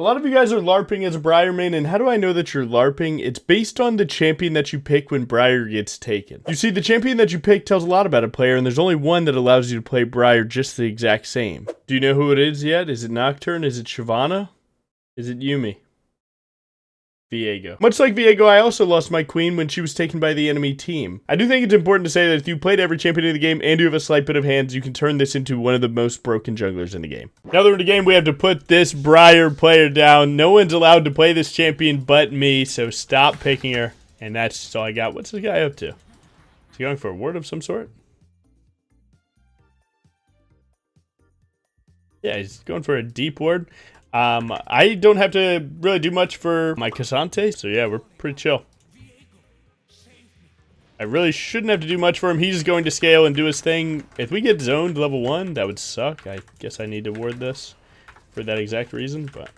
A lot of you guys are LARPing as a Briar main, and how do I know that you're LARPing? It's based on the champion that you pick when Briar gets taken. You see, the champion that you pick tells a lot about a player, and there's only one that allows you to play Briar just the exact same. Do you know who it is yet? Is it Nocturne? Is it Shyvana? Is it Yuumi? Viego. Much like Viego, I also lost my queen when she was taken by the enemy team. I do think it's important to say that if you played every champion in the game and you have a slight bit of hands, you can turn this into one of the most broken junglers in the game. Now that we're in the game, we have to put this Briar player down. No one's allowed to play this champion but me, so stop picking her. And that's all I got. What's this guy up to? Is he going for a ward of some sort? Yeah, he's going for a deep ward. I don't have to really do much for my Cassante, so yeah, we're pretty chill. I really shouldn't have to do much for him. He's going to scale and do his thing. If we get zoned level 1, that would suck. I guess I need to ward this for that exact reason, but...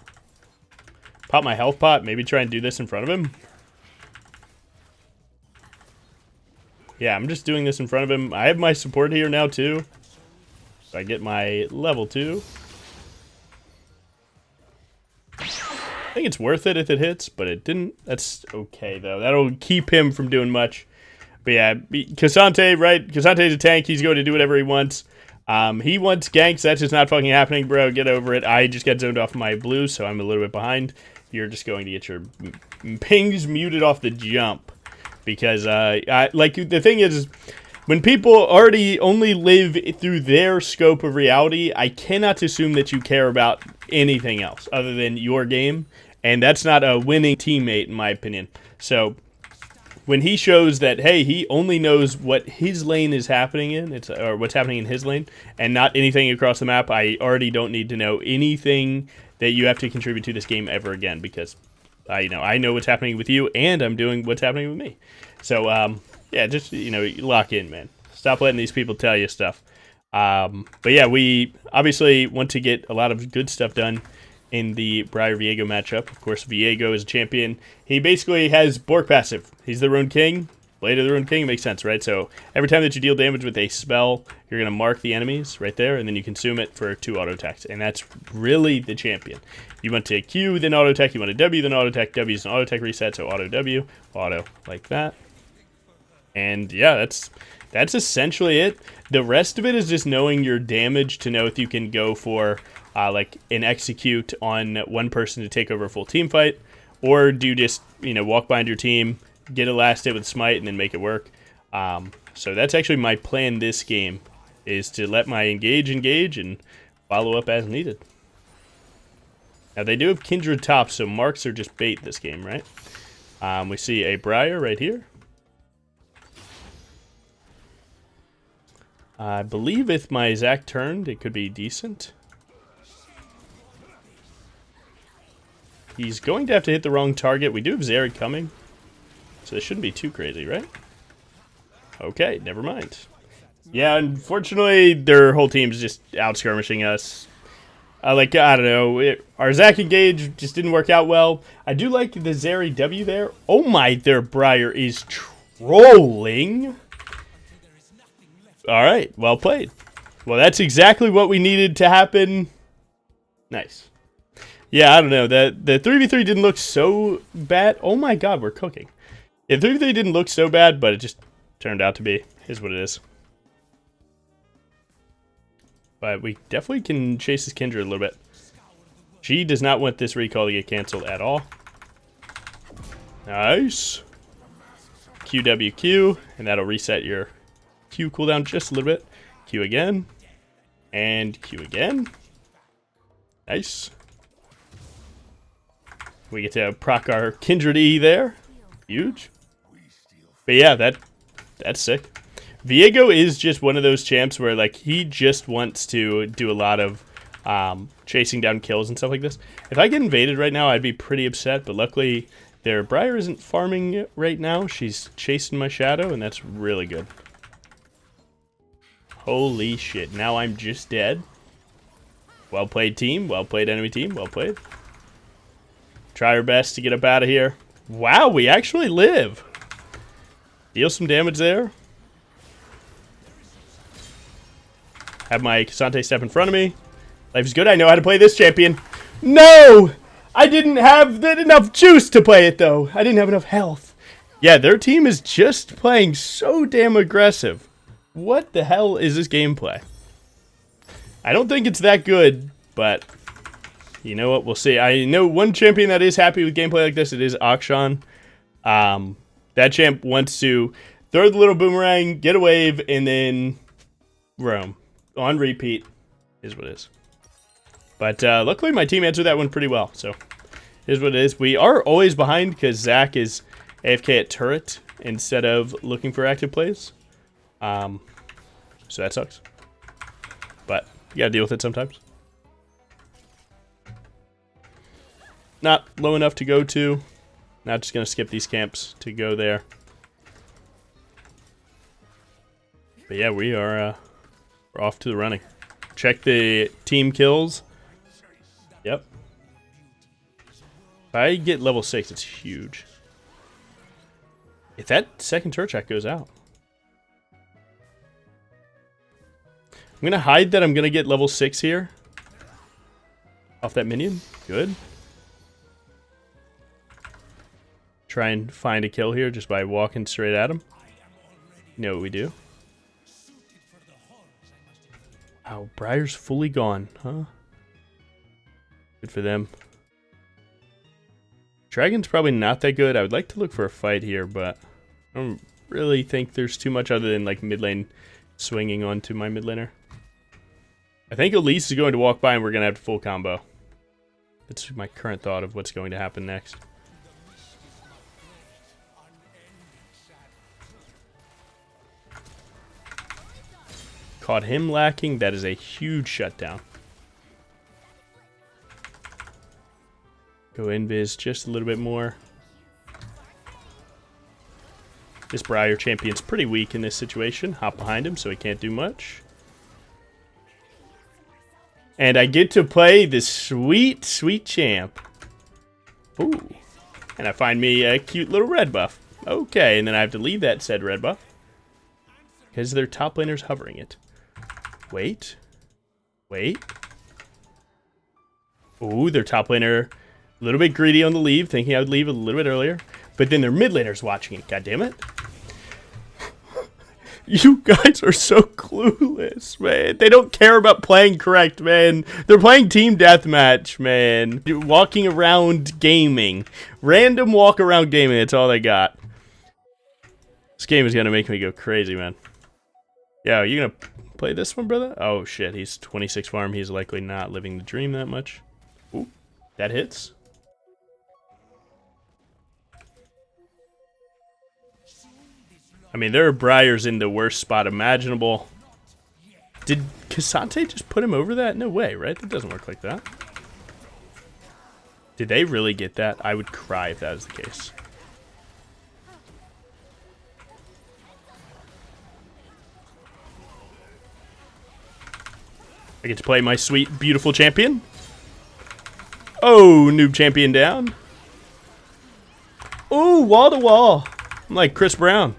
Pop my health pot, maybe try and do this in front of him. Yeah, I'm just doing this in front of him. I have my support here now, too. So I get my level 2. I think it's worth it if it hits, but it didn't. That's okay, though. That'll keep him from doing much. But yeah, Cassante, right? Cassante's a tank. He's going to do whatever he wants. He wants ganks. That's just not fucking happening, bro. Get over it. I just got zoned off my blue, so I'm a little bit behind. You're just going to get your pings muted off the jump. Because, like, the thing is... When people already only live through their scope of reality, I cannot assume that you care about anything else other than your game, and that's not a winning teammate in my opinion. So when he shows that, hey, he only knows what his lane is happening in, or what's happening in his lane, and not anything across the map, I already don't need to know anything that you have to contribute to this game ever again, because I know what's happening with you, and I'm doing what's happening with me. So, yeah, just, lock in, man. Stop letting these people tell you stuff. But yeah, we obviously want to get a lot of good stuff done in the Briar-Viego matchup. Of course, Viego is a champion. He basically has Bork passive. He's the Rune King. Blade of the Rune King makes sense, right? So every time that you deal damage with a spell, you're going to mark the enemies right there, and then you consume it for 2 auto attacks. And that's really the champion. You want to Q, then auto attack. You want to W, then auto attack. W is an auto attack reset, so auto W, auto like that. And yeah, that's essentially it. The rest of it is just knowing your damage to know if you can go for like an execute on one person to take over a full team fight, or do just walk behind your team, get a last hit with smite, and then make it work. So that's actually my plan this game, is to let my engage and follow up as needed. Now they do have Kindred tops, so marks are just bait this game, right? We see a Briar right here. I believe if my Zac turned, it could be decent. He's going to have to hit the wrong target. We do have Zeri coming, so this shouldn't be too crazy, right? Okay, never mind. Yeah, unfortunately, their whole team's just out-skirmishing us. I don't know. Our Zac engage just didn't work out well. I do like the Zeri W there. Oh my, their Briar is trolling. All right, well played. Well, that's exactly what we needed to happen. Nice. Yeah, I don't know. The 3v3 didn't look so bad. Oh my god, we're cooking. Yeah, 3v3 didn't look so bad, but it just turned out to be. Is what it is. But we definitely can chase this Kindred a little bit. She does not want this recall to get canceled at all. Nice. QWQ, and that'll reset your Q cooldown just a little bit. Q again. And Q again. Nice. We get to proc our Kindred E there. Huge. But yeah, that's sick. Viego is just one of those champs where he just wants to do a lot of chasing down kills and stuff like this. If I get invaded right now, I'd be pretty upset, but luckily their Briar isn't farming right now. She's chasing my shadow, and that's really good. Holy shit, now I'm just dead. Well played, team. Well played, enemy team. Well played. Try our best to get up out of here. Wow, we actually live. Deal some damage there. Have my Cassante step in front of me. Life is good. I know how to play this champion. No! I didn't have enough juice to play it, though. I didn't have enough health. Yeah, their team is just playing so damn aggressive. What the hell is this gameplay? I don't think it's that good, but you know what? We'll see. I know one champion that is happy with gameplay like this. It is Akshan. That champ wants to throw the little boomerang, get a wave, and then roam. On repeat is what it is. But luckily my team answered that one pretty well, so here's what it is. We are always behind because Zach is AFK at turret instead of looking for active plays. So that sucks. But you gotta deal with it sometimes. Not low enough to go to. Not just gonna skip these camps to go there. But yeah, we're off to the running. Check the team kills. Yep. If I get level 6, it's huge. If that second turret track goes out. I'm going to hide that I'm going to get level 6 here. Off that minion. Good. Try and find a kill here just by walking straight at him. You know what we do. Wow, Briar's fully gone, huh? Good for them. Dragon's probably not that good. I would like to look for a fight here, but I don't really think there's too much other than like mid lane swinging onto my mid laner. I think Elise is going to walk by and we're going to have a full combo. That's my current thought of what's going to happen next. Caught him lacking. That is a huge shutdown. Go invis just a little bit more. This Briar champion's pretty weak in this situation. Hop behind him so he can't do much. And I get to play this sweet, sweet champ. Ooh. And I find me a cute little red buff. Okay, and then I have to leave that said red buff. Because their top laner's hovering it. Wait. Wait. Ooh, their top laner... a little bit greedy on the leave, thinking I would leave a little bit earlier. But then their mid laner's watching it, goddammit. You guys are so clueless, man. They don't care about playing correct, man. They're playing team deathmatch, man. Walking around gaming. Random walk around gaming, that's all they got. This game is gonna make me go crazy, man. Yeah, are you gonna play this one, brother? Oh shit, he's 26 farm. He's likely not living the dream that much. Ooh, that hits. I mean, there are Briars in the worst spot imaginable. Did Cassante just put him over that? No way, right? That doesn't work like that. Did they really get that? I would cry if that was the case. I get to play my sweet, beautiful champion. Oh, noob champion down. Oh, wall to wall. I'm like Chris Brown.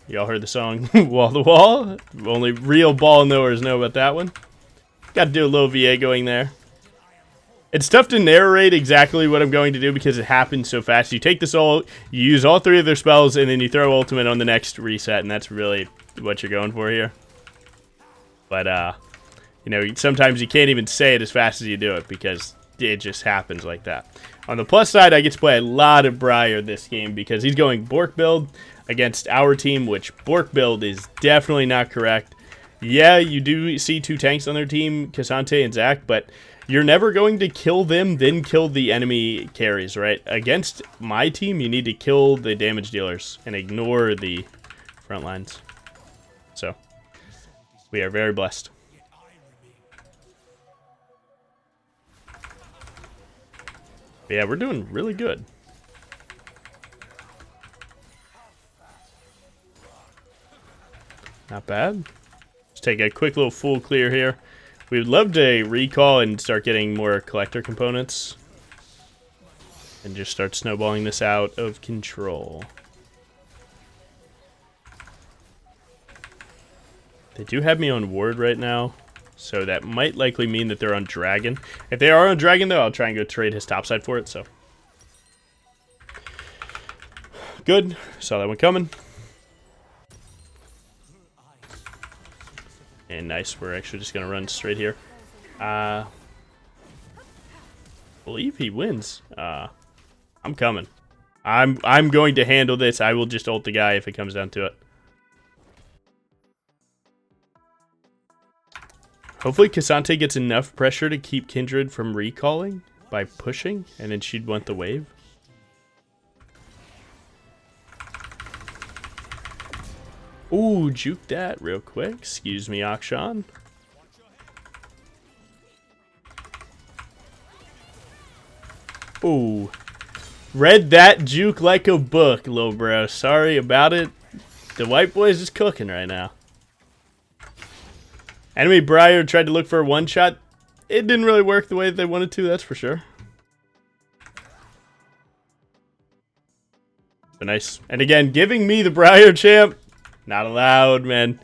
Y'all heard the song Wall to Wall? Only real ball knowers know about that one. Got to do a little VA going there. It's tough to narrate exactly what I'm going to do because it happens so fast. You take this ult, you use all 3 of their spells, and then you throw ultimate on the next reset, and that's really what you're going for here. But, you know, sometimes you can't even say it as fast as you do it because it just happens like that. On the plus side, I get to play a lot of Briar this game because he's going Bork build against our team, which Bork build is definitely not correct. Yeah, you do see 2 tanks on their team, Cassante and Zach, but you're never going to kill them, then kill the enemy carries, right? Against my team, you need to kill the damage dealers and ignore the front lines. So, we are very blessed. But yeah, we're doing really good. Not bad. Let's take a quick little full clear here. We would love to recall and start getting more collector components. And just start snowballing this out of control. They do have me on ward right now. So that might likely mean that they're on Dragon. If they are on Dragon, though, I'll try and go trade his topside for it, so. Good. Saw that one coming. And nice. We're actually just going to run straight here. Believe he wins. I'm coming. I'm going to handle this. I will just ult the guy if it comes down to it. Hopefully K'Sante gets enough pressure to keep Kindred from recalling by pushing, and then she'd want the wave. Ooh, juke that real quick. Excuse me, Akshan. Ooh. Read that juke like a book, little bro. Sorry about it. The white boy's just cooking right now. Enemy Briar tried to look for a one-shot. It didn't really work the way they wanted to, that's for sure. But nice. And again, giving me the Briar champ. Not allowed, man.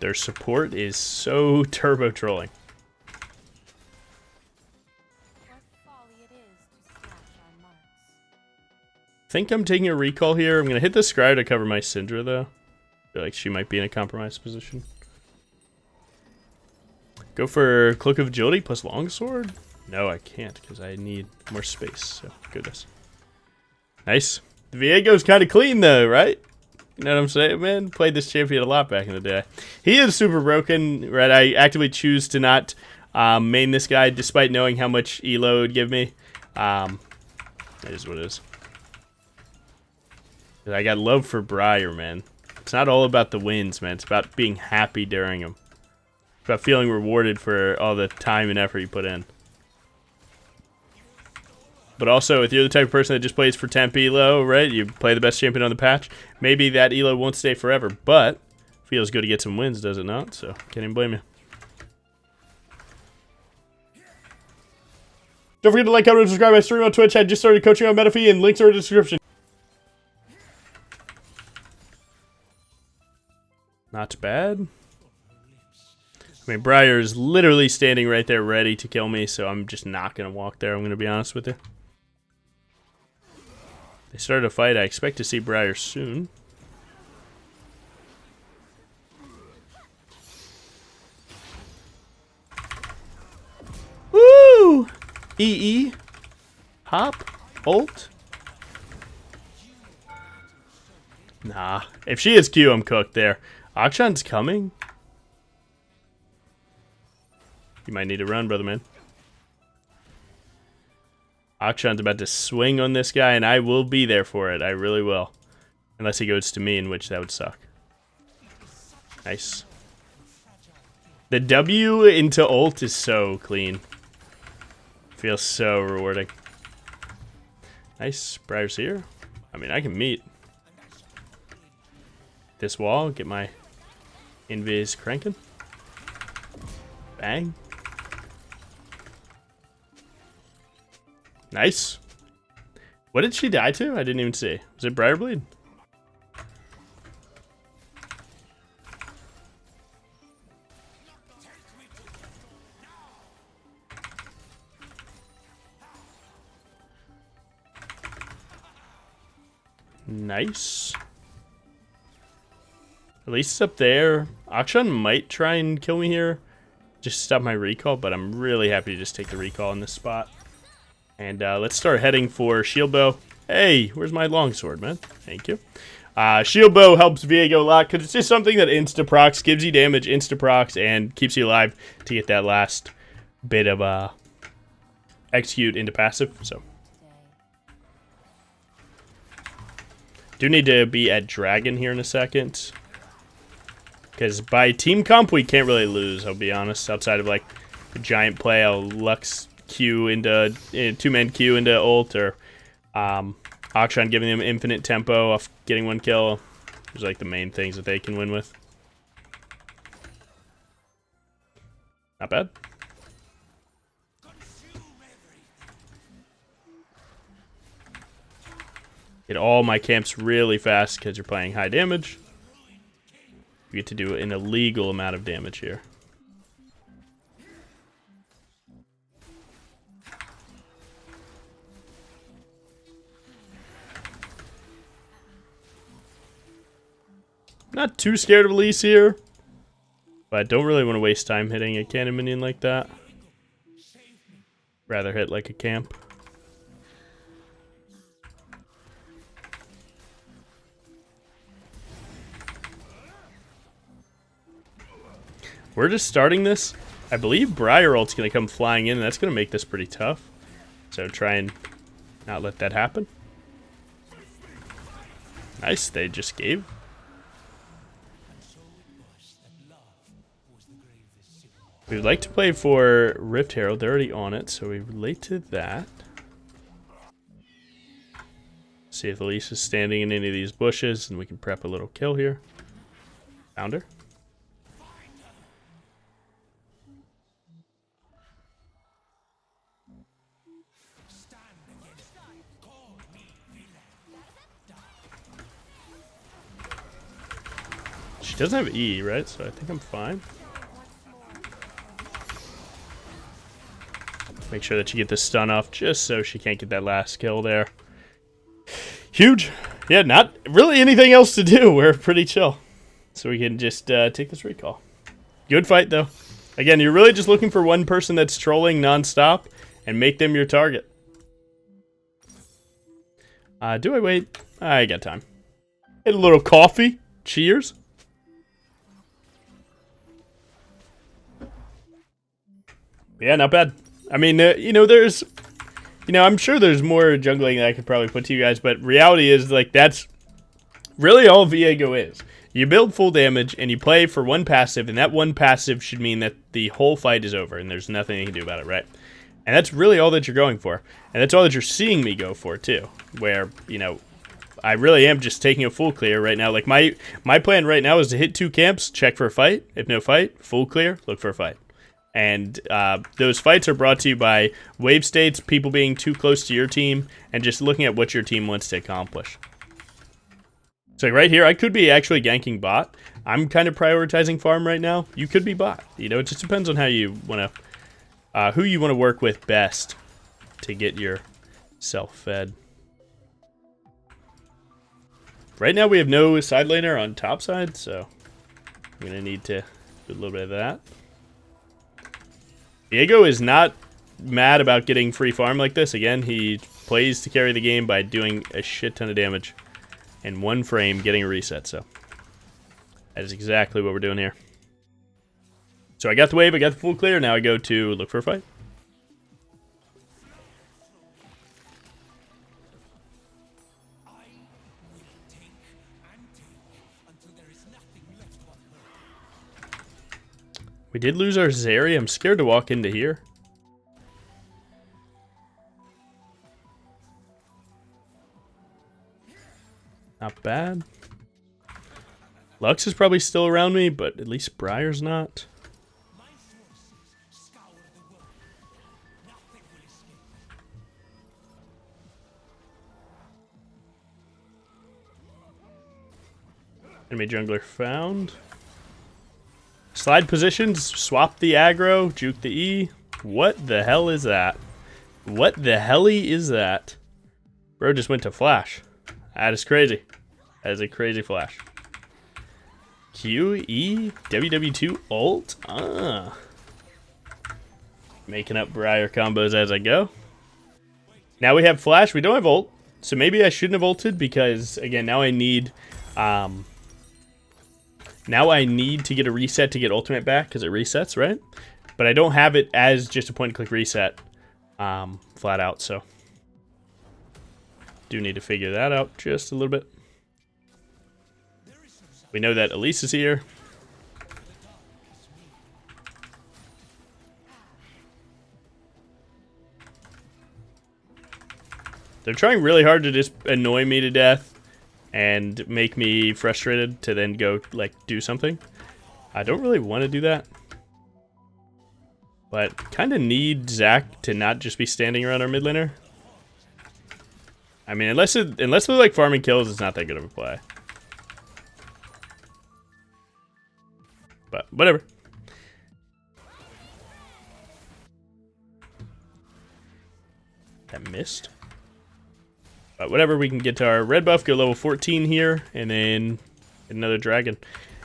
Their support is so turbo trolling. I think I'm taking a recall here. I'm going to hit the Scry to cover my Syndra, though. I feel like she might be in a compromised position. Go for Cloak of Agility plus Longsword? No, I can't because I need more space. So, goodness. Nice. Viego's kind of clean, though, right? You know what I'm saying, man? Played this champion a lot back in the day. He is super broken, right? I actively choose to not main this guy despite knowing how much elo it would give me. It is what it is. I got love for Briar, man. It's not all about the wins, man. It's about being happy during them. It's about feeling rewarded for all the time and effort you put in. But also, if you're the type of person that just plays for temp elo, right? You play the best champion on the patch. Maybe that elo won't stay forever, but feels good to get some wins, does it not? So, can't even blame you. Don't forget to like, comment, and subscribe. I stream on Twitch. I just started coaching on Metafee, and links are in the description. Not bad. I mean, Briar is literally standing right there ready to kill me, so I'm just not going to walk there, I'm going to be honest with you. They started a fight. I expect to see Briar soon. Woo! EE. Hop. Ult. Nah. If she is Q, I'm cooked there. Akshan's coming. You might need to run, brother man. Akshan's about to swing on this guy, and I will be there for it. I really will. Unless he goes to me, in which that would suck. Nice. The W into ult is so clean. Feels so rewarding. Nice. Briar's here. I mean, I can meet this wall, get my invis cranking. Bang. Nice. What did she die to? I didn't even see. Was it Briar Bleed? Nice. At least it's up there. Akshan might try and kill me here. Just stop my recall, but I'm really happy to just take the recall in this spot. And let's start heading for Shield Bow. Hey, where's my longsword, man? Thank you. Shield Bow helps Viego a lot because it's just something that insta-procs, gives you damage, insta-procs, and keeps you alive to get that last bit of execute into passive. So, do need to be at Dragon here in a second. Because by team comp, we can't really lose, I'll be honest. Outside of, like, a giant play, I'll Lux Q into two-man Q into ult, or Akshan giving them infinite tempo off getting one kill. Those are, like, the main things that they can win with. Not bad. Get all my camps really fast because you're playing high damage. You get to do an illegal amount of damage here. Not too scared of Elise here, but I don't really want to waste time hitting a cannon minion like that. Rather hit like a camp. We're just starting this. I believe Briar ult's going to come flying in, and that's going to make this pretty tough. So try and not let that happen. Nice, they just gave. We would like to play for Rift Herald. They're already on it, so we relate to that. See if Elise is standing in any of these bushes, and we can prep a little kill here. Found her. She doesn't have E, right? So I think I'm fine. Make sure that you get the stun off just so she can't get that last kill there. Huge. Yeah, not really anything else to do. We're pretty chill. So we can just take this recall. Good fight, though. Again, you're really just looking for one person that's trolling nonstop and make them your target. Do I wait? I got time. Get a little coffee. Cheers. Yeah, not bad. I mean, you know, there's, you know, I'm sure there's more jungling that I could probably put to you guys, but reality is, like, that's really all Viego is. You build full damage, and you play for one passive, and that one passive should mean that the whole fight is over, and there's nothing you can do about it, right? And that's really all that you're going for. And that's all that you're seeing me go for, too. Where, you know, I really am just taking a full clear right now. Like, my plan right now is to hit 2 camps, check for a fight. If no fight, full clear, look for a fight. And those fights are brought to you by wave states, people being too close to your team, and just looking at what your team wants to accomplish. So right here, I could be actually ganking bot. I'm kind of prioritizing farm right now. You could be bot. You know, it just depends on how you want to, who you want to work with best to get yourself fed. Right now, we have no side laner on top side, so I'm going to need to do a little bit of that. Viego is not mad about getting free farm like this. Again, he plays to carry the game by doing a shit ton of damage in one frame, getting a reset. So that is exactly what we're doing here. So I got the wave, I got the full clear. Now I go to look for a fight. We did lose our Zeri. I'm scared to walk into here. Not bad. Lux is probably still around me, but at least Briar's not. Enemy jungler found. Slide positions, swap the aggro, juke the E. What the hell is that? What the helly is that? Bro just went to flash. That is crazy. That is a crazy flash. Q, E, WW2 ult? Making up Briar combos as I go. Now we have flash, we don't have ult. So maybe I shouldn't have ulted because, again, now I need... Now I need to get a reset to get ultimate back because it resets, right? But I don't have it as just a point-and-click reset flat out, so do need to figure that out just a little bit. We know that Elise is here. They're trying really hard to just annoy me to death and make me frustrated to then go, like, do something. I don't really want to do that. But kind of need Zach to not just be standing around our mid laner. I mean, unless they're like farming kills, it's not that good of a play. But whatever. That missed. But whatever, we can get to our red buff, go level 14 here, and then another dragon.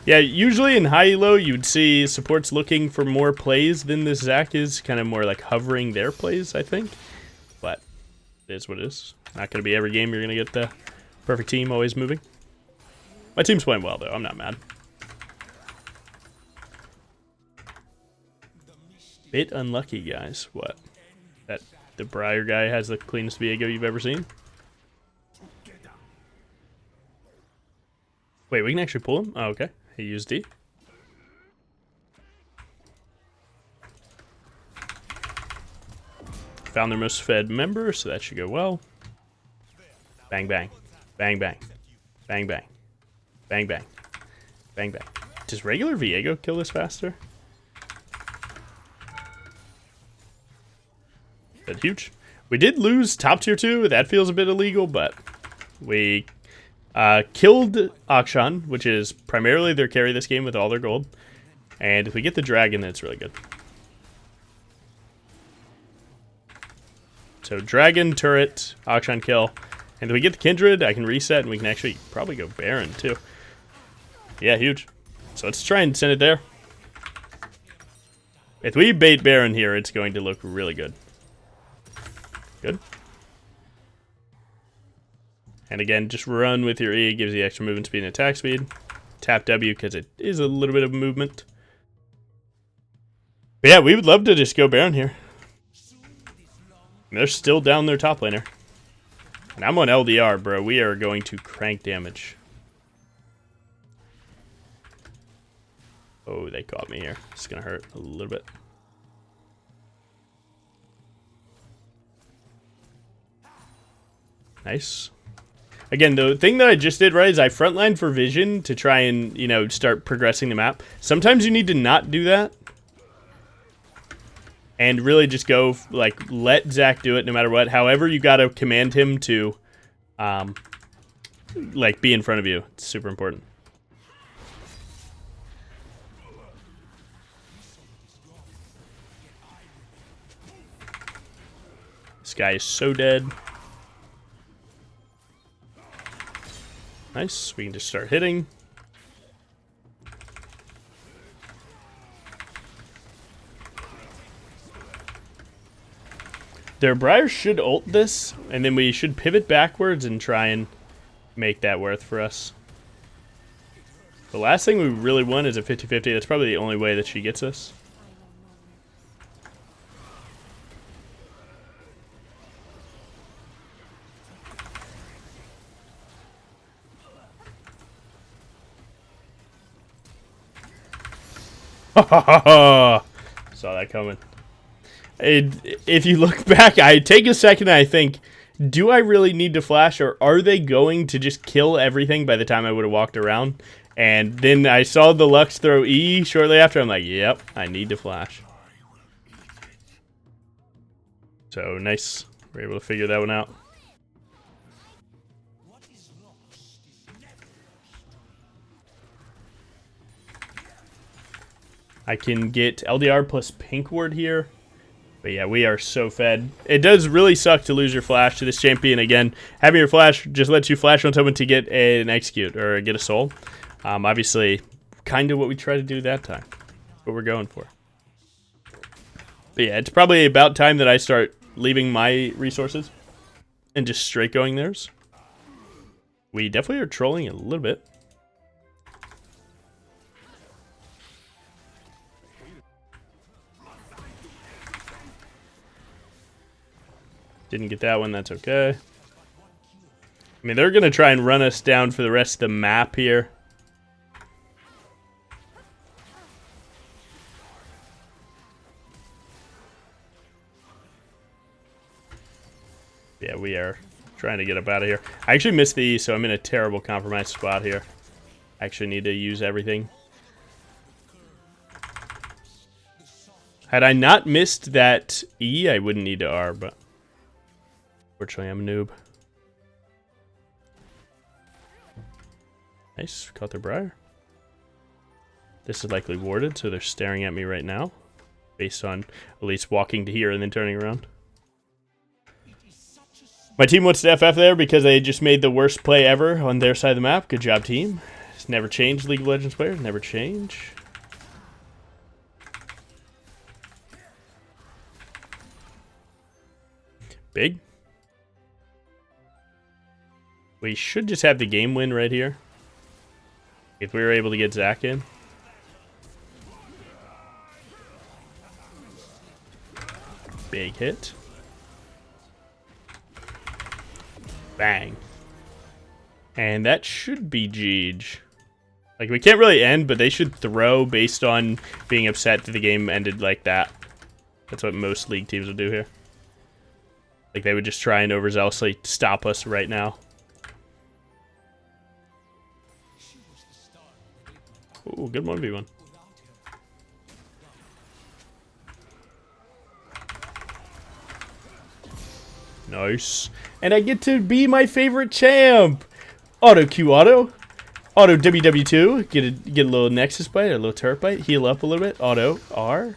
Yeah, usually in high elo, you'd see supports looking for more plays than this Zac is, kind of more like hovering their plays, I think. But it is what it is. Not going to be every game you're going to get the perfect team always moving. My team's playing well, though. I'm not mad. Bit unlucky, guys. What? That the Briar guy has the cleanest Viego you've ever seen? Wait, we can actually pull him? Oh, okay. He used D. Found their most fed member, so that should go well. Bang, bang. Bang, bang. Bang, bang. Bang, bang. Bang, bang. Does regular Viego kill this faster? That's huge. We did lose top tier 2. That feels a bit illegal, but we killed Akshan, which is primarily their carry this game with all their gold. And if we get the dragon, then it's really good. So dragon, turret, Akshan kill. And if we get the Kindred, I can reset, and we can actually probably go Baron, too. Yeah, huge. So let's try and send it there. If we bait Baron here, it's going to look really good. Good. And again, just run with your E. It gives you extra movement speed and attack speed. Tap W because it is a little bit of movement. But yeah, we would love to just go Baron here. And they're still down their top laner. And I'm on LDR, bro. We are going to crank damage. Oh, they caught me here. It's going to hurt a little bit. Nice. Again, the thing that I just did right is I frontlined for vision to try and, you know, start progressing the map. Sometimes you need to not do that. And really just go, like, let Zac do it no matter what. However, you got to command him to, like, be in front of you. It's super important. This guy is so dead. Nice. We can just start hitting. Their Briar should ult this, and then we should pivot backwards and try and make that worth for us. The last thing we really want is a 50-50. That's probably the only way that she gets us. Saw that coming. If you look back, I take a second and I think, do I really need to flash, or are they going to just kill everything by the time I would have walked around? And then I saw the Lux throw E shortly after. I'm like, yep, I need to flash. So nice. We're able to figure that one out. I can get LDR plus Pink Ward here. But yeah, we are so fed. It does really suck to lose your flash to this champion. Again, having your flash just lets you flash on someone to get an execute or get a soul. Obviously, kind of what we try to do that time. What we're going for. But yeah, it's probably about time that I start leaving my resources and just straight going theirs. We definitely are trolling a little bit. Didn't get that one, that's okay. I mean, they're going to try and run us down for the rest of the map here. Yeah, we are trying to get up out of here. I actually missed the E, so I'm in a terrible compromised spot here. I actually need to use everything. Had I not missed that E, I wouldn't need to R, but... Fortunately, I'm a noob. Nice. Caught their Briar. This is likely warded, so they're staring at me right now. Based on at least walking to here and then turning around. My team wants to FF there because they just made the worst play ever on their side of the map. Good job, team. It's never changed, League of Legends players. Never change. Big. We should just have the game win right here. If we were able to get Zach in. Big hit. Bang. And that should be Jeej. Like, we can't really end, but they should throw based on being upset that the game ended like that. That's what most league teams would do here. Like, they would just try and overzealously stop us right now. Ooh, good 1v1. Nice. And I get to be my favorite champ. Auto Q auto. Auto WW2. Get a little Nexus bite, a little turret bite. Heal up a little bit. Auto R.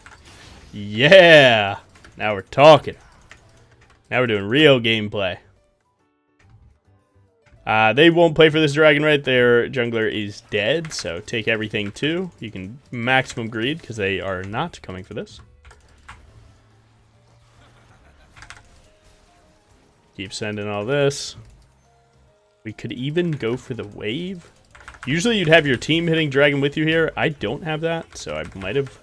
Yeah. Now we're talking. Now we're doing real gameplay. They won't play for this dragon, right? Their jungler is dead, so take everything too. You can maximum greed because they are not coming for this. Keep sending all this. We could even go for the wave. Usually you'd have your team hitting dragon with you here. I don't have that, so I might have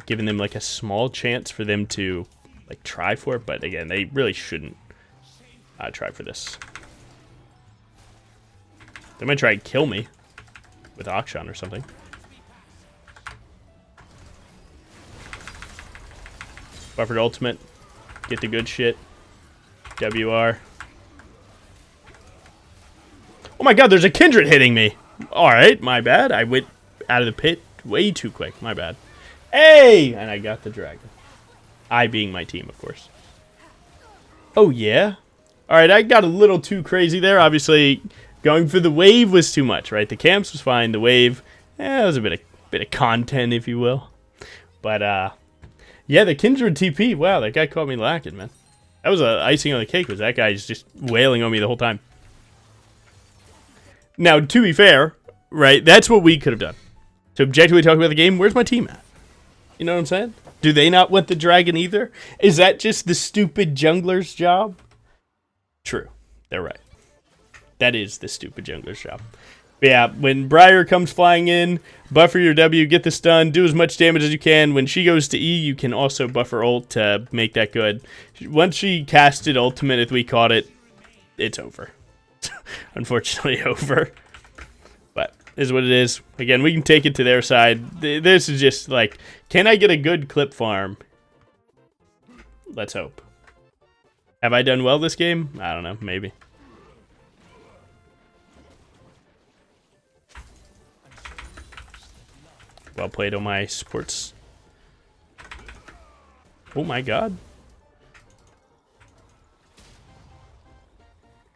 given them like a small chance for them to like try for it. But again, they really shouldn't try for this. They might try and kill me with Akshan or something. Buffered ultimate. Get the good shit. WR. Oh my god, there's a Kindred hitting me. Alright, my bad. I went out of the pit way too quick. My bad. Hey! And I got the dragon. I being my team, of course. Oh, yeah? Alright, I got a little too crazy there. Obviously, going for the wave was too much, right? The camps was fine. The wave, it was a bit of content, if you will. But, yeah, the Kindred TP. Wow, that guy caught me lacking, man. That was icing on the cake, was that guy's just wailing on me the whole time. Now, to be fair, right, that's what we could have done. To objectively talk about the game, where's my team at? You know what I'm saying? Do they not want the dragon either? Is that just the stupid jungler's job? True. They're right. That is the stupid jungler's job. But yeah, when Briar comes flying in, buffer your W, get the stun, do as much damage as you can. When she goes to E, you can also buffer ult to make that good. Once she casted ultimate, if we caught it, it's over. Unfortunately, over. But is what it is. Again, we can take it to their side. This is just like, can I get a good clip farm? Let's hope. Have I done well this game? I don't know, maybe. Well played on my supports. Oh my god.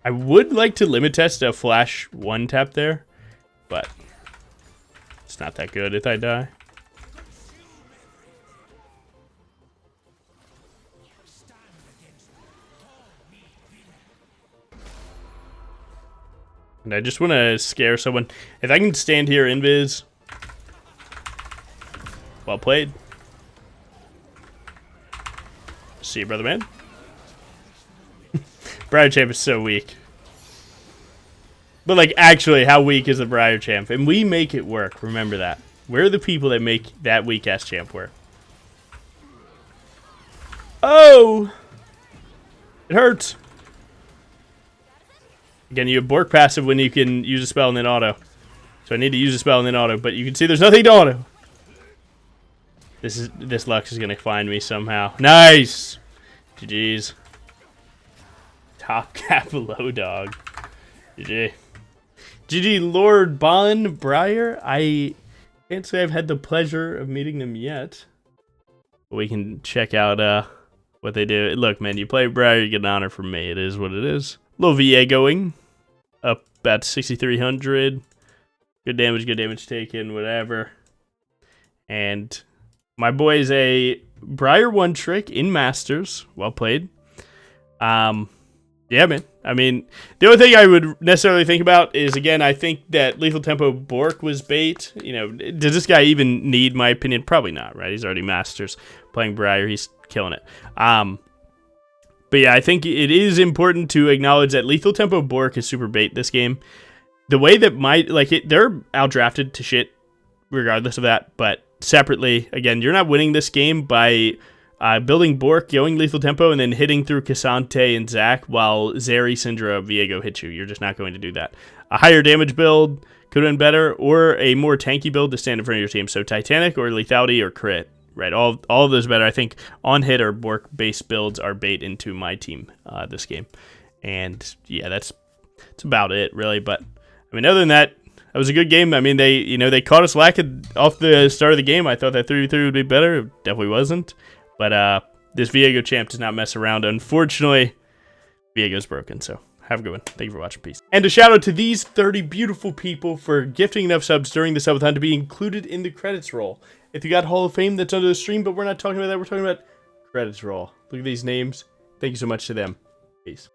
I would like to limit test a flash one tap there, but it's not that good if I die. And I just want to scare someone. If I can stand here invis. Well played. See you, brother man. Briar Champ is so weak. But, like, actually, how weak is the Briar Champ? And we make it work. Remember that. We're the people that make that weak-ass champ work. Oh! It hurts. Again, you have Bork passive when you can use a spell and then auto. So I need to use a spell and then auto. But you can see there's nothing to auto. This Lux is going to find me somehow. Nice! GG's. Top cap low dog. GG. GG Lord Bon Briar. I can't say I've had the pleasure of meeting them yet. But we can check out what they do. Look, man, you play Briar, you get an honor from me. It is what it is. Little VA going. Up at 6,300. Good damage taken, whatever. And my boy is a Briar one trick in Masters. Well played. Yeah, man. I mean, the only thing I would necessarily think about is, again, I think that Lethal Tempo Bork was bait. You know, does this guy even need my opinion? Probably not, right? He's already Masters playing Briar. He's killing it. But yeah, I think it is important to acknowledge that Lethal Tempo Bork is super bait this game. The way that they're outdrafted to shit regardless of that, but separately, again, you're not winning this game by building Bork, going Lethal Tempo, and then hitting through Cassante and Zach while Zeri, Syndra, Viego hit you. You're just not going to do that. A higher damage build could have been better, or a more tanky build to stand in front of your team. So Titanic or Lethality or Crit, right? All of those better. I think on hit or Bork-based builds are bait into my team this game. And yeah, that's about it, really. But I mean, other than that, it was a good game. I mean, they caught us lacking off the start of the game. I thought that 3v3 would be better. It definitely wasn't. But this Viego champ does not mess around. Unfortunately, Viego's broken. So have a good one. Thank you for watching. Peace. And a shout out to these 30 beautiful people for gifting enough subs during the subathon to be included in the credits roll. If you got Hall of Fame, that's under the stream, but we're not talking about that. We're talking about credits roll. Look at these names. Thank you so much to them. Peace.